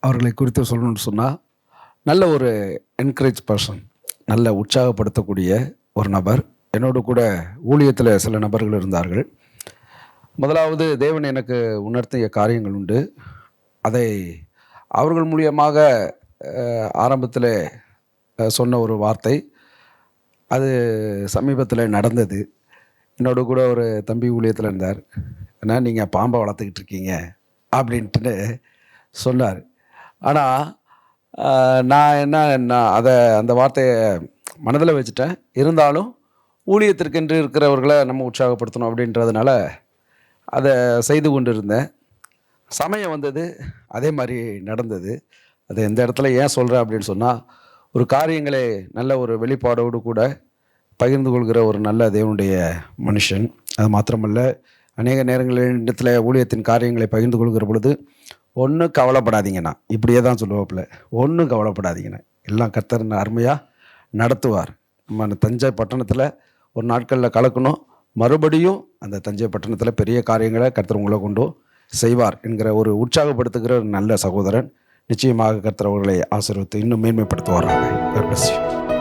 அவர்களை குறித்து சொல்லணும்னு சொன்னால், நல்ல ஒரு என்கரேஜ் பர்சன், நல்ல உற்சாகப்படுத்தக்கூடிய ஒரு நபர். என்னோடு கூட ஊழியத்தில் சில நபர்கள் இருந்தார்கள். முதலாவது தேவன் எனக்கு உணர்த்திய காரியங்கள் உண்டு. அதை அவர்கள் மூலியமாக ஆரம்பத்தில் சொன்ன ஒரு வார்த்தை, அது சமீபத்தில் நடந்தது. என்னோட கூட ஒரு தம்பி ஊழியத்தில் இருந்தார். "அண்ணா, நீங்கள் பாம்பை வளர்த்துக்கிட்டு இருக்கீங்க" அப்படின்ட்டு சொன்னார். ஆனால் நான் அந்த வார்த்தையை மனதில் வச்சுட்டேன். இருந்தாலும் ஊழியத்திற்கென்று இருக்கிறவர்களை நம்ம உற்சாகப்படுத்தணும் அப்படின்றதுனால அதை செய்து கொண்டு இருந்தேன். சமயம் வந்தது, அதே மாதிரி நடந்தது. அது எந்த இடத்துல ஏன் சொல்கிறேன் அப்படின்னு சொன்னால், ஒரு காரியங்களை நல்ல ஒரு வெளிப்பாடோடு கூட பகிர்ந்து கொள்கிற ஒரு நல்ல தேவனுடைய மனுஷன். அது மாத்திரமல்ல, அநேக நேரங்களில் இடத்துல ஊழியத்தின் காரியங்களை பகிர்ந்து கொள்கிற பொழுது, ஒன்றும் கவலைப்படாதீங்கண்ணா, இப்படியே தான் சொல்லுவாப்புல. ஒன்றும் கவலைப்படாதீங்கண்ணா, எல்லாம் கர்த்தர் அருமையாக நடத்துவார். நம்ம அந்த தஞ்சை பட்டணத்தில் ஒரு நாட்களில் கலக்கணும், மறுபடியும் அந்த தஞ்சை பட்டணத்தில் பெரிய காரியங்களை கர்த்தர் உங்களை கொண்டு செய்வார் என்கிற ஒரு உற்சாகப்படுத்துகிற ஒரு நல்ல சகோதரன். நிச்சயமாக கர்த்தர் அவர்களை ஆசீர்வதித்து இன்னும் மேன்மைப்படுத்துவாராங்க. God bless you.